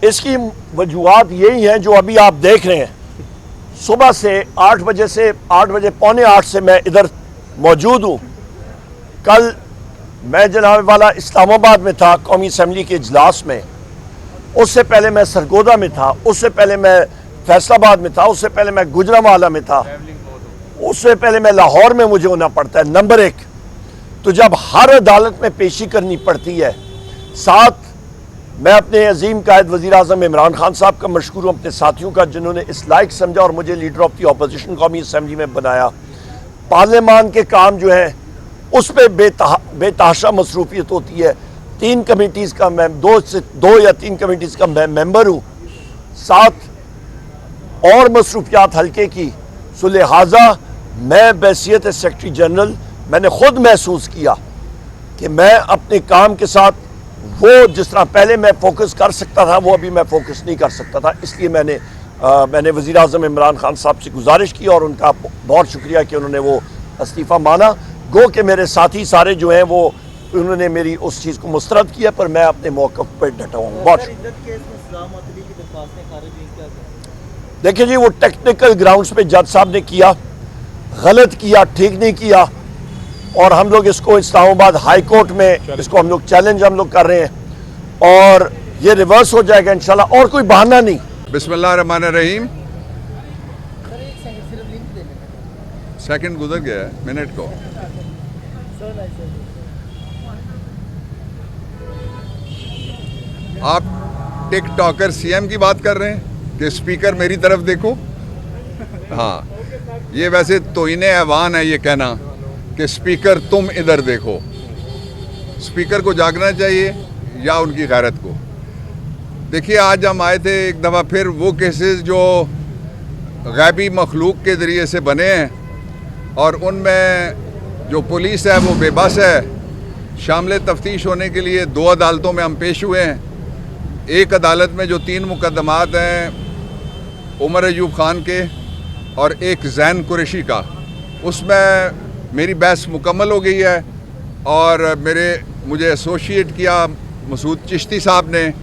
इसकी वजूहात यही हैं जो अभी आप देख रहे हैं। सुबह से 8 बजे पौने 8 से मैं इधर मौजूद हूँ। कल मैं जनाब वाला इस्लामाबाद में था कौमी असम्बली के इजलास में, उससे पहले मैं सरगोदा में था, उससे पहले मैं फैसलाबाद में था, उससे पहले मैं गुजरांवाला में था, उससे पहले मैं लाहौर में मुझे होना पड़ता है। नंबर 1, तो जब हर अदालत में पेशी करनी पड़ती है, साथ मैं अपने अजीम कायद वज़ीर आज़म इमरान खान साहब का मशकूर हूँ, अपने साथियों का जिन्होंने इस लायक समझा और मुझे लीडर ऑफ दी अपोजिशन कौमी असम्बली में बनाया। पार्लियामान के काम जो है उस पर बेतहाशा मसरूफियत होती है। 3 कमेटीज़ का मैं 2 या 3 कमेटीज़ का मैं मेंबर हूँ, साथ और मसरूफियात हल्के की। सो लिहाजा मैं बैसियत सेक्रेटरी जनरल मैंने खुद महसूस किया कि मैं अपने काम के साथ वो जिस तरह पहले मैं फोकस कर सकता था वो अभी मैं फोकस नहीं कर सकता था। इसलिए मैंने वज़ीर आज़म इमरान खान साहब से गुजारिश की और उनका बहुत शुक्रिया कि उन्होंने वो इस्तीफ़ा माना। गो कि मेरे साथी सारे जो हैं वो उन्होंने मेरी उस चीज़ को मुस्तरद किया, पर मैं अपने मौक़िफ़ पर डटा हूँ। बहुत देखिए जी, वो टेक्निकल ग्राउंड्स पे जज साहब ने किया, गलत किया, ठीक नहीं किया, और हम लोग इसको इस्लामाबाद हाई कोर्ट में इसको हम लोग चैलेंज कर रहे हैं और ये रिवर्स हो जाएगा इंशाल्लाह, और कोई बहाना नहीं। बिस्मिल्लाहिर्रहमानिर्रहीम। सेकंड गुजर गया है, मिनट को। आप टिकटॉकर सीएम की बात कर रहे हैं कि स्पीकर मेरी तरफ देखो। हाँ, ये वैसे तोहीने ऐवान है ये कहना कि स्पीकर तुम इधर देखो। स्पीकर को जागना चाहिए या उनकी गैरत को। देखिए, आज हम आए थे एक दफ़ा फिर वो केसेस जो गैबी मखलूक के ज़रिए से बने हैं और उनमें जो पुलिस है वो बेबस है। शामिल तफ्तीश होने के लिए 2 अदालतों में हम पेश हुए हैं। एक अदालत में जो 3 मुकदमात हैं उमर अयूब ख़ान के और एक ज़ैन कुरैशी का, उसमें मेरी बहस मुकम्मल हो गई है और मुझे एसोशिएट किया मसूद चिश्ती साहब ने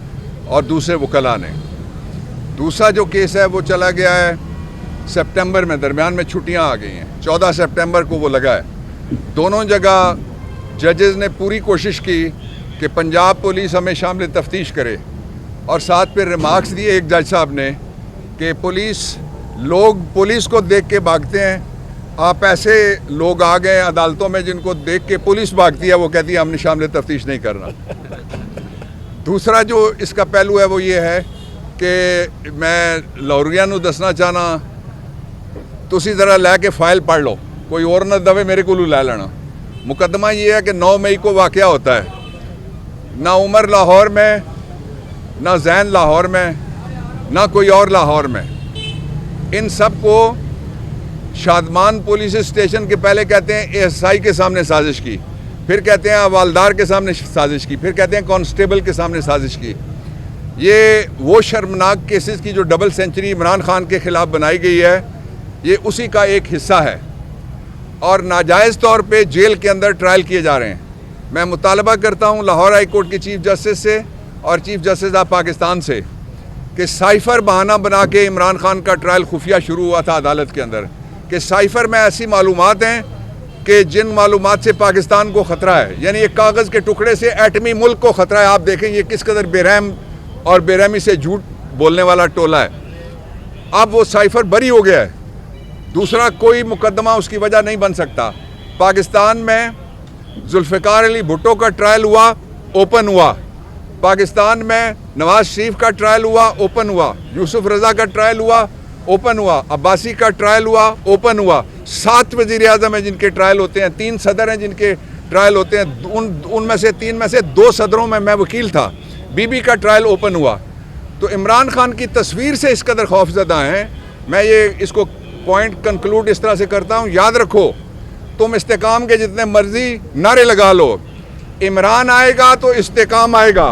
और दूसरे वकला ने। दूसरा जो केस है वो चला गया है सितंबर में, दरमियान में छुट्टियां आ गई हैं, 14 सितंबर को वो लगा है। दोनों जगह जजेस ने पूरी कोशिश की कि पंजाब पुलिस हमें शामिल तफ्तीश करे और साथ फिर रिमार्क्स दिए एक जज साहब ने कि लोग पुलिस को देख के भागते हैं। आप ऐसे लोग आ गए अदालतों में जिनको देख के पुलिस भागती है, वो कहती है हमने शामिल तफ्तीश नहीं करना। दूसरा जो इसका पहलू है वो ये है कि मैं लाहौरियां नूं दसना चाहना, तुसी ज़रा लैके फाइल पढ़ लो, कोई और न दवे मेरे को लै लेना। मुकदमा ये है कि 9 मई को वाक़या होता है। ना उमर लाहौर में, ना ज़ैन लाहौर में, ना कोई और लाहौर में। इन सब को शादमान पुलिस स्टेशन के पहले कहते हैं एएसआई के सामने साजिश की, फिर कहते हैं हवालदार के सामने साजिश की, फिर कहते हैं कांस्टेबल के सामने साजिश की। ये वो शर्मनाक केसेस की जो डबल सेंचुरी इमरान खान के ख़िलाफ़ बनाई गई है, ये उसी का एक हिस्सा है और नाजायज़ तौर पे जेल के अंदर ट्रायल किए जा रहे हैं। मैं मुतालबा करता हूँ लाहौर हाई कोर्ट के चीफ जस्टिस से और चीफ जस्टिस ऑफ पाकिस्तान से कि साइफ़र बहाना बना के इमरान खान का ट्रायल खुफिया शुरू हुआ था अदालत के अंदर, कि साइफ़र में ऐसी मालूमात हैं कि जिन मालूमात से पाकिस्तान को ख़तरा है, यानी एक कागज़ के टुकड़े से एटमी मुल्क को ख़तरा है। आप देखें ये किस कदर बेरहम और बेरहमी से झूठ बोलने वाला टोला है। अब वो साइफ़र बरी हो गया है, दूसरा कोई मुकदमा उसकी वजह नहीं बन सकता। पाकिस्तान में जुल्फ़िकार अली भुट्टो का ट्रायल हुआ, ओपन हुआ। पाकिस्तान में नवाज शरीफ का ट्रायल हुआ, ओपन हुआ। यूसुफ रज़ा का ट्रायल हुआ, ओपन हुआ। अब्बासी का ट्रायल हुआ, ओपन हुआ। 7 वज़ीर आज़म हैं जिनके ट्रायल होते हैं, 3 सदर हैं जिनके ट्रायल होते हैं। उनमें से 3 में से 2 सदरों में मैं वकील था। बीबी का ट्रायल ओपन हुआ। तो इमरान खान की तस्वीर से इस कदर खौफजदा हैं। मैं ये इसको पॉइंट कंक्लूड इस तरह से करता हूँ, याद रखो, तुम इस्तेकाम के जितने मर्जी नारे लगा लो, इमरान आएगा तो इस्तेकाम आएगा,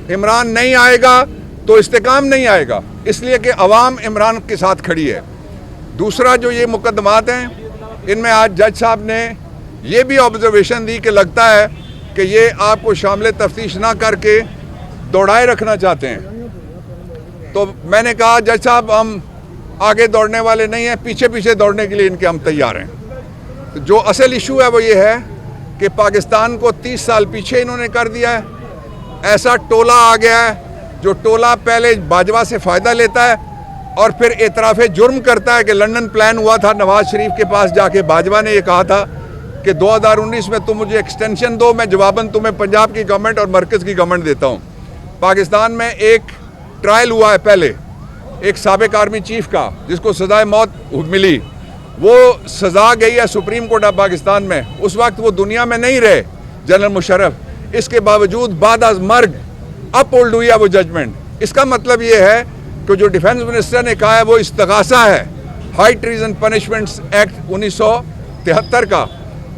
इमरान नहीं आएगा तो इस्तेकाम नहीं आएगा, इसलिए कि अवाम इमरान के साथ खड़ी है। दूसरा जो ये मुकदमात हैं, इनमें आज जज साहब ने ये भी ऑब्जर्वेशन दी कि लगता है कि ये आपको शामिल तफ्तीश ना करके दौड़ाए रखना चाहते हैं। तो मैंने कहा जज साहब हम आगे दौड़ने वाले नहीं हैं, पीछे पीछे दौड़ने के लिए इनके हम तैयार हैं। तो जो असल इशू है वो ये है कि पाकिस्तान को 30 साल पीछे इन्होंने कर दिया है। ऐसा टोला आ गया है जो टोला पहले बाजवा से फ़ायदा लेता है और फिर एतराफ़ जुर्म करता है कि लंदन प्लान हुआ था, नवाज शरीफ के पास जाके बाजवा ने ये कहा था कि 2019 में तुम मुझे एक्सटेंशन दो, मैं जवाबन तुम्हें पंजाब की गवर्नमेंट और मरकज़ की गवर्नमेंट देता हूँ। पाकिस्तान में एक ट्रायल हुआ है पहले एक साबिक आर्मी चीफ का जिसको सज़ाए मौत मिली, वो सज़ा गई है सुप्रीम कोर्ट ऑफ पाकिस्तान में। उस वक्त वो दुनिया में नहीं रहे जनरल मुशर्रफ, इसके बावजूद बाद अज मर्ग अपहोल्ड हुई है वो जजमेंट। इसका मतलब ये है कि जो डिफेंस मिनिस्टर ने कहा है वो इस्तगासा है हाई ट्रीजन पनिशमेंट्स एक्ट 1973 का,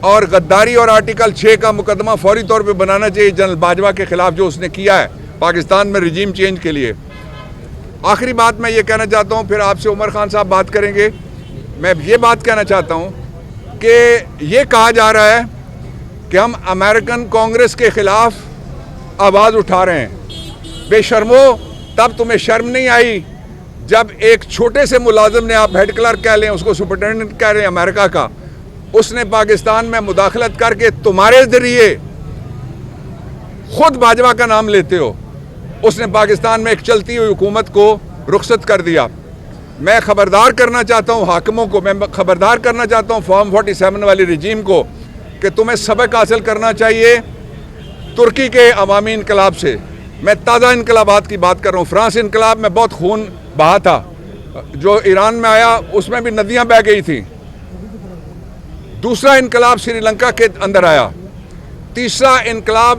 और गद्दारी और आर्टिकल 6 का मुकदमा फौरी तौर पे बनाना चाहिए जनरल बाजवा के खिलाफ जो उसने किया है पाकिस्तान में रिजीम चेंज के लिए। आखिरी बात मैं ये कहना चाहता हूँ, फिर आपसे उमर खान साहब बात करेंगे। मैं ये बात कहना चाहता हूँ कि ये कहा जा रहा है कि हम अमेरिकन कांग्रेस के खिलाफ आवाज़ उठा रहे हैं। बेशर्मो, तब तुम्हें शर्म नहीं आई जब एक छोटे से मुलाजिम ने, आप हेड क्लर्क कह लें उसको, सुपरिटेंडेंट कह रहे हैं अमेरिका का, उसने पाकिस्तान में मुदाखलत करके तुम्हारे जरिए, खुद बाजवा का नाम लेते हो, उसने पाकिस्तान में एक चलती हुई हुकूमत को रुखसत कर दिया। मैं खबरदार करना चाहता हूँ हाकिमों को, मैं खबरदार करना चाहता हूँ फॉर्म 47 वाली रजीम को कि तुम्हें सबक हासिल करना चाहिए तुर्की के अवामी इनकलाब से। मैं ताज़ा इनकलाबात की बात कर रहा हूँ। फ्रांस इनकलाब में बहुत खून बहा था, जो ईरान में आया उसमें भी नदियाँ बह गई थी। दूसरा इनकलाब श्रीलंका के अंदर आया, तीसरा इनकलाब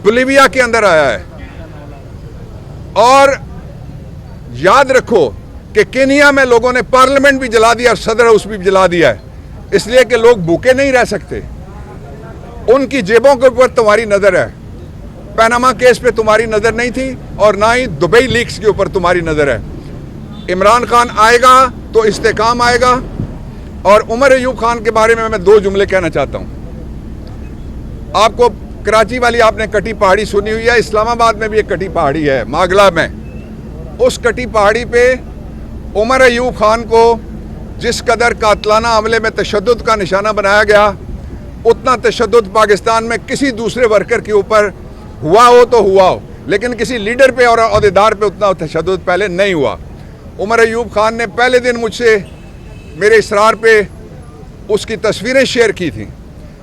बोलीविया के अंदर आया है। और याद रखो कि केनिया में लोगों ने पार्लियामेंट भी जला दिया और सदर हाउस भी जला दिया है, इसलिए कि लोग भूखे नहीं रह सकते। उनकी जेबों के ऊपर तुम्हारी नज़र है, पनामा केस पे तुम्हारी नज़र नहीं थी और ना ही दुबई लीक्स के ऊपर तुम्हारी नज़र है। इमरान खान आएगा तो इस्तेकाम आएगा। और उमर अयूब खान के बारे में मैं 2 जुमले कहना चाहता हूँ। आपको कराची वाली आपने कटी पहाड़ी सुनी हुई है, इस्लामाबाद में भी एक कटी पहाड़ी है मागला में। उस कटी पहाड़ी पे उमर अयूब खान को जिस कदर कातलाना हमले में तशद्दुद का निशाना बनाया गया, उतना तशद्दुद पाकिस्तान में किसी दूसरे वर्कर के ऊपर हुआ हो तो हुआ हो, लेकिन किसी लीडर पे और अहदेदार पे उतना तशद्दुद पहले नहीं हुआ। उमर अयूब खान ने पहले दिन मुझसे मेरे इसरार पे उसकी तस्वीरें शेयर की थी,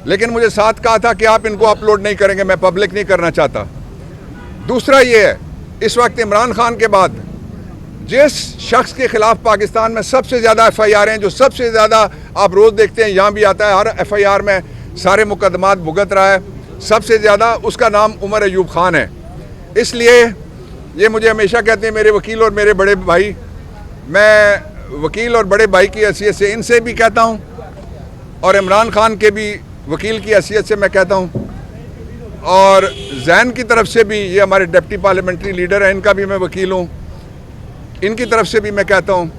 लेकिन मुझे साथ कहा था कि आप इनको अपलोड नहीं करेंगे, मैं पब्लिक नहीं करना चाहता। दूसरा ये है, इस वक्त इमरान खान के बाद जिस शख्स के खिलाफ पाकिस्तान में सबसे ज़्यादा FIR हैं, जो सबसे ज़्यादा आप रोज़ देखते हैं यहाँ भी आता है, हर FIR में सारे मुकदमात भुगत रहा है, सबसे ज़्यादा उसका नाम उमर अयूब खान है। इसलिए ये मुझे हमेशा कहते हैं मेरे वकील और मेरे बड़े भाई, मैं वकील और बड़े भाई की हैसियत से इनसे भी कहता हूँ और इमरान खान के भी वकील की हैसियत से मैं कहता हूँ, और जैन की तरफ से भी, ये हमारे डिप्टी पार्लियामेंट्री लीडर हैं, इनका भी मैं वकील हूँ, इनकी तरफ से भी मैं कहता हूँ